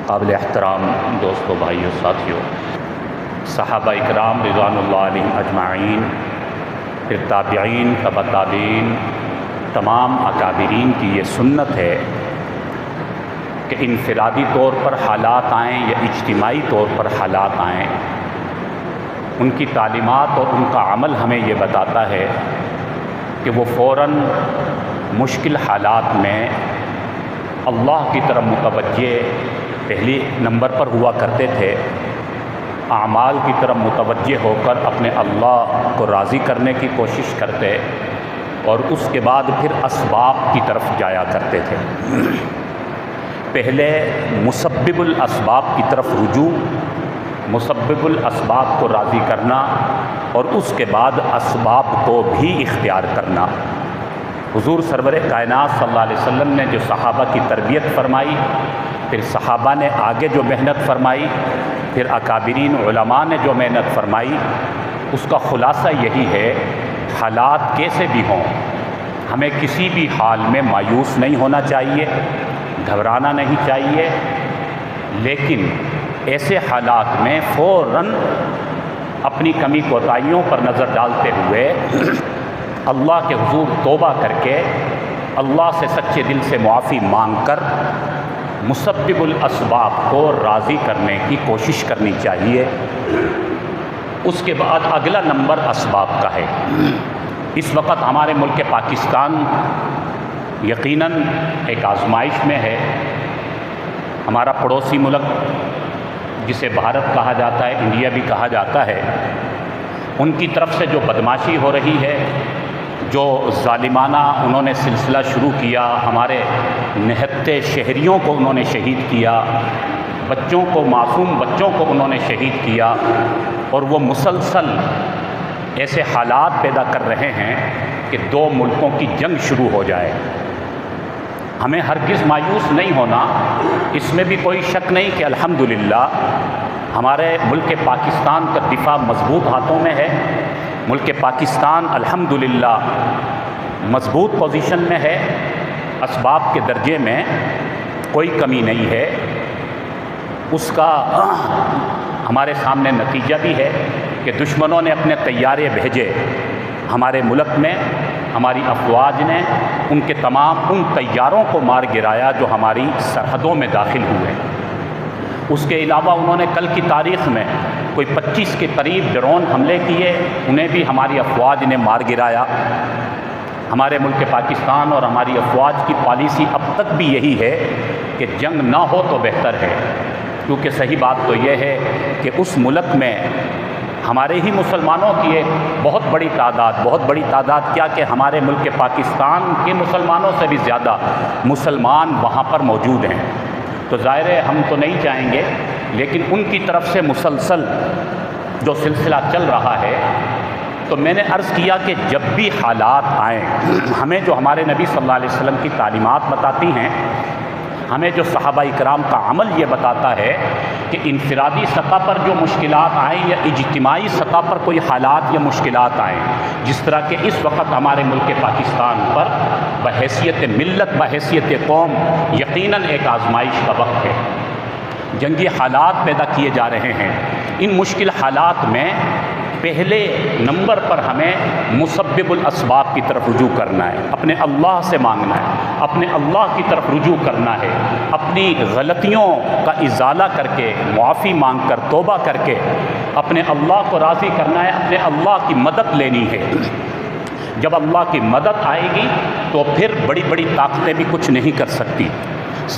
قابل احترام دوستوں، بھائیوں، ساتھیوں، صحابہ اکرام رضوان اللہ علیہم اجمعین، پھر تابعین، تبع تابعین، تمام اکابرین کی یہ سنت ہے کہ انفرادی طور پر حالات آئیں یا اجتماعی طور پر حالات آئیں، ان کی تعلیمات اور ان کا عمل ہمیں یہ بتاتا ہے کہ وہ فوراً مشکل حالات میں اللہ کی طرف متوجہ پہلی نمبر پر ہوا کرتے تھے، اعمال کی طرف متوجہ ہو کر اپنے اللہ کو راضی کرنے کی کوشش کرتے اور اس کے بعد پھر اسباب کی طرف جایا کرتے تھے۔ پہلے مسبب الاسباب کی طرف رجوع، مسبب الاسباب کو راضی کرنا اور اس کے بعد اسباب کو بھی اختیار کرنا۔ حضور سرور کائنات صلی اللہ علیہ وسلم نے جو صحابہ کی تربیت فرمائی، پھر صحابہ نے آگے جو محنت فرمائی، پھر اکابرین علماء نے جو محنت فرمائی، اس کا خلاصہ یہی ہے، حالات کیسے بھی ہوں ہمیں کسی بھی حال میں مایوس نہیں ہونا چاہیے، گھبرانا نہیں چاہیے، لیکن ایسے حالات میں فوراً اپنی کمی کوتاہیوں پر نظر ڈالتے ہوئے اللہ کے حضور توبہ کر کے اللہ سے سچے دل سے معافی مانگ کر مسبب الاسباب کو راضی کرنے کی کوشش کرنی چاہیے۔ اس کے بعد اگلا نمبر اسباب کا ہے۔ اس وقت ہمارے ملک پاکستان یقیناً ایک آزمائش میں ہے۔ ہمارا پڑوسی ملک جسے بھارت کہا جاتا ہے، انڈیا بھی کہا جاتا ہے، ان کی طرف سے جو بدماشی ہو رہی ہے، جو ظالمانہ انہوں نے سلسلہ شروع کیا، ہمارے نہتے شہریوں کو انہوں نے شہید کیا، بچوں کو، معصوم بچوں کو انہوں نے شہید کیا، اور وہ مسلسل ایسے حالات پیدا کر رہے ہیں کہ دو ملکوں کی جنگ شروع ہو جائے۔ ہمیں ہرگز مایوس نہیں ہونا، اس میں بھی کوئی شک نہیں کہ الحمدللہ ہمارے ملک پاکستان کا دفاع مضبوط ہاتھوں میں ہے۔ ملک پاکستان الحمدللہ مضبوط پوزیشن میں ہے، اسباب کے درجے میں کوئی کمی نہیں ہے۔ اس کا ہمارے سامنے نتیجہ بھی ہے کہ دشمنوں نے اپنے طیارے بھیجے ہمارے ملک میں، ہماری افواج نے ان کے تمام ان طیاروں کو مار گرایا جو ہماری سرحدوں میں داخل ہوئے۔ اس کے علاوہ انہوں نے کل کی تاریخ میں کوئی 25 کے قریب ڈرون حملے کیے، انہیں بھی ہماری افواج نے مار گرایا۔ ہمارے ملک پاکستان اور ہماری افواج کی پالیسی اب تک بھی یہی ہے کہ جنگ نہ ہو تو بہتر ہے، کیونکہ صحیح بات تو یہ ہے کہ اس ملک میں ہمارے ہی مسلمانوں کی ایک بہت بڑی تعداد کیا کہ ہمارے ملک پاکستان کے مسلمانوں سے بھی زیادہ مسلمان وہاں پر موجود ہیں۔ تو ظاہر ہے ہم تو نہیں چاہیں گے، لیکن ان کی طرف سے مسلسل جو سلسلہ چل رہا ہے، تو میں نے عرض کیا کہ جب بھی حالات آئیں، ہمیں جو ہمارے نبی صلی اللہ علیہ وسلم کی تعلیمات بتاتی ہیں، ہمیں جو صحابہ اکرام کا عمل یہ بتاتا ہے کہ انفرادی سطح پر جو مشکلات آئیں یا اجتماعی سطح پر کوئی حالات یا مشکلات آئیں، جس طرح کہ اس وقت ہمارے ملک پاکستان پر بحیثیت ملت، بحیثیت قوم یقیناً ایک آزمائش کا وقت ہے، جنگی حالات پیدا کیے جا رہے ہیں۔ ان مشکل حالات میں پہلے نمبر پر ہمیں مسبب الاسباب کی طرف رجوع کرنا ہے، اپنے اللہ سے مانگنا ہے، اپنے اللہ کی طرف رجوع کرنا ہے، اپنی غلطیوں کا ازالہ کر کے، معافی مانگ کر، توبہ کر کے اپنے اللہ کو راضی کرنا ہے، اپنے اللہ کی مدد لینی ہے۔ جب اللہ کی مدد آئے گی تو پھر بڑی بڑی طاقتیں بھی کچھ نہیں کر سکتی۔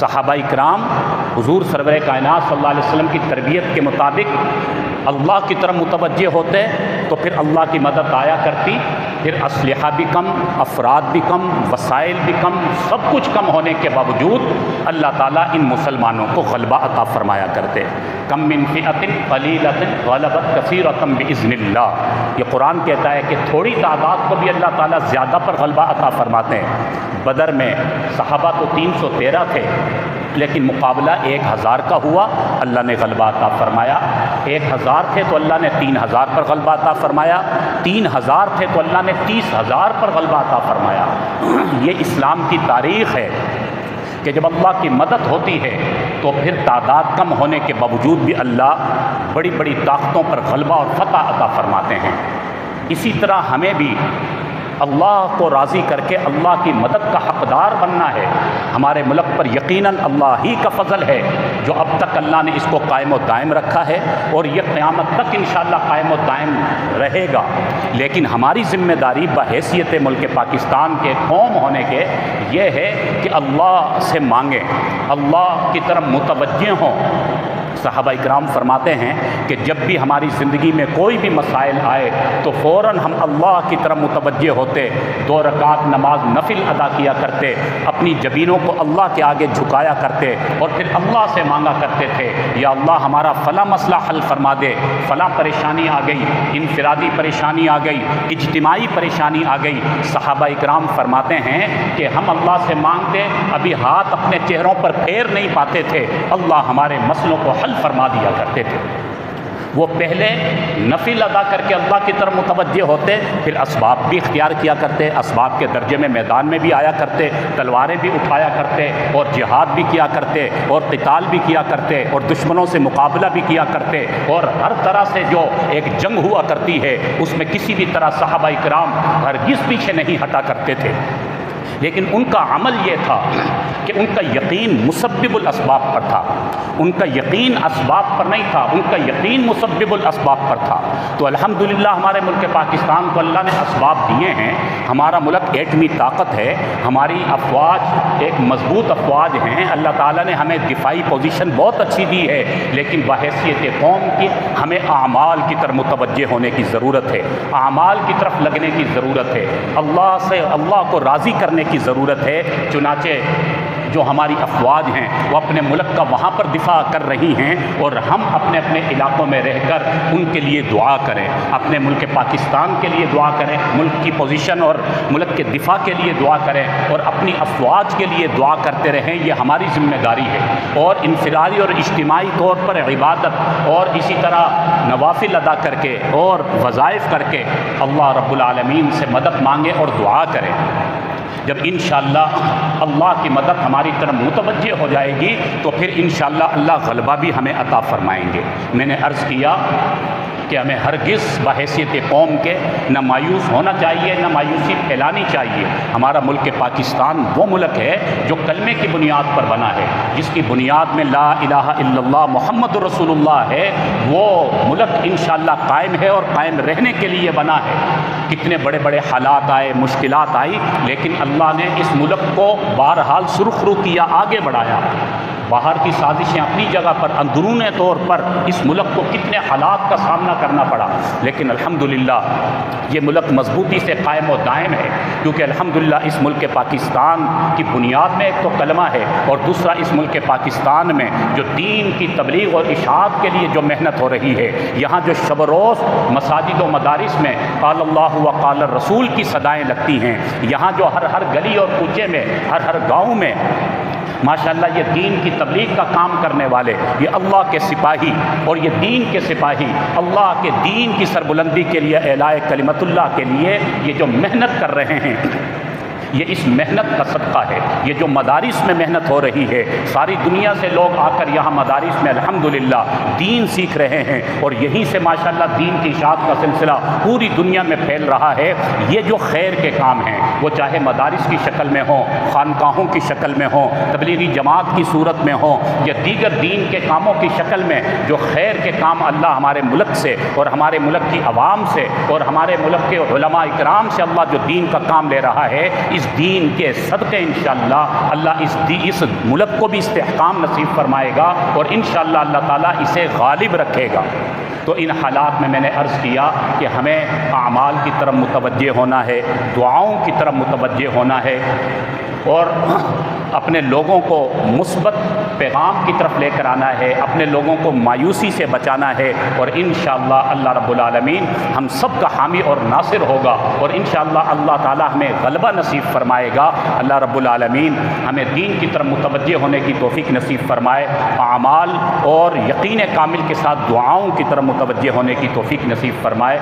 صحابہ اکرام حضور سرور کائنات صلی اللہ علیہ وسلم کی تربیت کے مطابق اللہ کی طرف متوجہ ہوتے تو پھر اللہ کی مدد آیا کرتی، پھر اسلحہ بھی کم، افراد بھی کم، وسائل بھی کم، سب کچھ کم ہونے کے باوجود اللہ تعالیٰ ان مسلمانوں کو غلبہ عطا فرمایا کرتے۔ کم من فئۃ قلیلۃ غلبت کثیرۃ بإذن اللہ، یہ قرآن کہتا ہے کہ تھوڑی تعداد کو بھی اللہ تعالیٰ زیادہ پر غلبہ عطا فرماتے ہیں۔ بدر میں صحابہ تو 313 تھے، لیکن مقابلہ 1000 کا ہوا، اللہ نے غلبہ عطا فرمایا۔ 1000 تھے تو اللہ نے 3000 پر غلبہ عطا فرمایا، 3000 تھے تو اللہ نے 30000 پر غلبہ عطا فرمایا۔ یہ اسلام کی تاریخ ہے کہ جب اللہ کی مدد ہوتی ہے تو پھر تعداد کم ہونے کے باوجود بھی اللہ بڑی بڑی طاقتوں پر غلبہ اور فتح عطا فرماتے ہیں۔ اسی طرح ہمیں بھی اللہ کو راضی کر کے اللہ کی مدد کا حقدار بننا ہے۔ ہمارے ملک پر یقیناً اللہ ہی کا فضل ہے جو اب تک اللہ نے اس کو قائم و دائم رکھا ہے اور یہ قیامت تک انشاءاللہ قائم و دائم رہے گا۔ لیکن ہماری ذمہ داری بحیثیت ملک پاکستان کے قوم ہونے کے یہ ہے کہ اللہ سے مانگیں، اللہ کی طرف متوجہ ہوں۔ صحابہ اکرام فرماتے ہیں کہ جب بھی ہماری زندگی میں کوئی بھی مسائل آئے تو فوراً ہم اللہ کی طرف متوجہ ہوتے، 2 رکعت نماز نفل ادا کیا کرتے، اپنی جبینوں کو اللہ کے آگے جھکایا کرتے اور پھر اللہ سے مانگا کرتے تھے، یا اللہ ہمارا فلاں مسئلہ حل فرما دے، فلاں پریشانی آ گئی، انفرادی پریشانی آ گئی، اجتماعی پریشانی آ گئی۔ صحابہ اکرام فرماتے ہیں کہ ہم اللہ سے مانگتے، ابھی ہاتھ اپنے چہروں پر پھیر نہیں پاتے تھے، اللہ ہمارے مسئلوں کو حل فرما دیا کرتے تھے۔ وہ پہلے نفل ادا کر کے اللہ کی طرف متوجہ ہوتے، پھر اسباب بھی اختیار کیا کرتے، اسباب کے درجے میں میدان میں بھی آیا کرتے، تلواریں بھی اٹھایا کرتے اور جہاد بھی کیا کرتے اور قتال بھی کیا کرتے اور دشمنوں سے مقابلہ بھی کیا کرتے، اور ہر طرح سے جو ایک جنگ ہوا کرتی ہے اس میں کسی بھی طرح صحابہ اکرام ہرگز پیچھے نہیں ہٹا کرتے تھے۔ لیکن ان کا عمل یہ تھا کہ ان کا یقین مسبب الاسباب پر تھا، ان کا یقین اسباب پر نہیں تھا، ان کا یقین مسبب الاسباب پر تھا۔ تو الحمدللہ ہمارے ملک پاکستان کو اللہ نے اسباب دیے ہیں، ہمارا ملک ایٹمی طاقت ہے، ہماری افواج ایک مضبوط افواج ہیں، اللہ تعالیٰ نے ہمیں دفاعی پوزیشن بہت اچھی دی ہے، لیکن بحیثیت قوم کی ہمیں اعمال کی طرف متوجہ ہونے کی ضرورت ہے، اعمال کی طرف لگنے کی ضرورت ہے، اللہ کو راضی کرنے کی ضرورت ہے۔ چنانچہ جو ہماری افواج ہیں وہ اپنے ملک کا وہاں پر دفاع کر رہی ہیں اور ہم اپنے اپنے علاقوں میں رہ کر ان کے لیے دعا کریں، اپنے ملک پاکستان کے لیے دعا کریں، ملک کی پوزیشن اور ملک کے دفاع کے لیے دعا کریں اور اپنی افواج کے لیے دعا کرتے رہیں۔ یہ ہماری ذمہ داری ہے، اور انفرادی اور اجتماعی طور پر عبادت اور اسی طرح نوافل ادا کر کے اور وظائف کر کے اللہ رب العالمین سے مدد مانگیں اور دعا کریں۔ جب انشاءاللہ اللہ کی مدد ہماری طرف متوجہ ہو جائے گی تو پھر انشاءاللہ اللہ غلبہ بھی ہمیں عطا فرمائیں گے۔ میں نے عرض کیا کہ ہمیں ہرگز بحیثیت قوم کے نہ مایوس ہونا چاہیے، نہ مایوسی پھیلانی چاہیے۔ ہمارا ملک پاکستان وہ ملک ہے جو کلمے کی بنیاد پر بنا ہے، جس کی بنیاد میں لا الہ الا اللہ محمد رسول اللہ ہے۔ وہ ملک انشاءاللہ قائم ہے اور قائم رہنے کے لیے بنا ہے۔ کتنے بڑے بڑے حالات آئے، مشکلات آئی، لیکن اللہ نے اس ملک کو بہرحال سرخرو کیا، آگے بڑھایا۔ باہر کی سازشیں اپنی جگہ پر، اندرون طور پر اس ملک کو کتنے حالات کا سامنا کرنا پڑا، لیکن الحمدللہ یہ ملک مضبوطی سے قائم و دائم ہے، کیونکہ الحمدللہ اس ملک پاکستان کی بنیاد میں ایک تو کلمہ ہے، اور دوسرا اس ملک پاکستان میں جو دین کی تبلیغ اور اشاعت کے لیے جو محنت ہو رہی ہے، یہاں جو شب و روز مساجد و مدارس میں قال اللہ و قال الرسول کی صدائیں لگتی ہیں، یہاں جو ہر گلی اور کوچے میں، ہر گاؤں میں ماشاءاللہ یہ دین کی تبلیغ کا کام کرنے والے، یہ اللہ کے سپاہی اور یہ دین کے سپاہی، اللہ کے دین کی سربلندی کے لیے، اعلاء کلمت اللہ کے لیے یہ جو محنت کر رہے ہیں، یہ اس محنت کا صدقہ ہے۔ یہ جو مدارس میں محنت ہو رہی ہے، ساری دنیا سے لوگ آ کر یہاں مدارس میں الحمدللہ دین سیکھ رہے ہیں، اور یہیں سے ماشاءاللہ دین کی اشاعت کا سلسلہ پوری دنیا میں پھیل رہا ہے۔ یہ جو خیر کے کام ہیں، وہ چاہے مدارس کی شکل میں ہوں، خانقاہوں کی شکل میں ہوں، تبلیغی جماعت کی صورت میں ہوں، یا دیگر دین کے کاموں کی شکل میں، جو خیر کے کام اللہ ہمارے ملک سے اور ہمارے ملک کی عوام سے اور ہمارے ملک کے علماء اکرام سے اللہ جو دین کا کام لے رہا ہے، اس دین کے صدقے انشاءاللہ اللہ اس ملک کو بھی استحکام نصیب فرمائے گا، اور انشاءاللہ اللہ تعالیٰ اسے غالب رکھے گا۔ تو ان حالات میں نے عرض کیا کہ ہمیں اعمال کی طرف متوجہ ہونا ہے، دعاؤں کی طرف متوجہ ہونا ہے، اور اپنے لوگوں کو مثبت پیغام کی طرف لے کر آنا ہے، اپنے لوگوں کو مایوسی سے بچانا ہے، اور انشاءاللہ اللہ رب العالمین ہم سب کا حامی اور ناصر ہوگا، اور انشاءاللہ اللہ تعالی ہمیں غلبہ نصیب فرمائے گا۔ اللہ رب العالمین ہمیں دین کی طرف متوجہ ہونے کی توفیق نصیب فرمائے، اعمال اور یقین کامل کے ساتھ دعاؤں کی طرف متوجہ ہونے کی توفیق نصیب فرمائے۔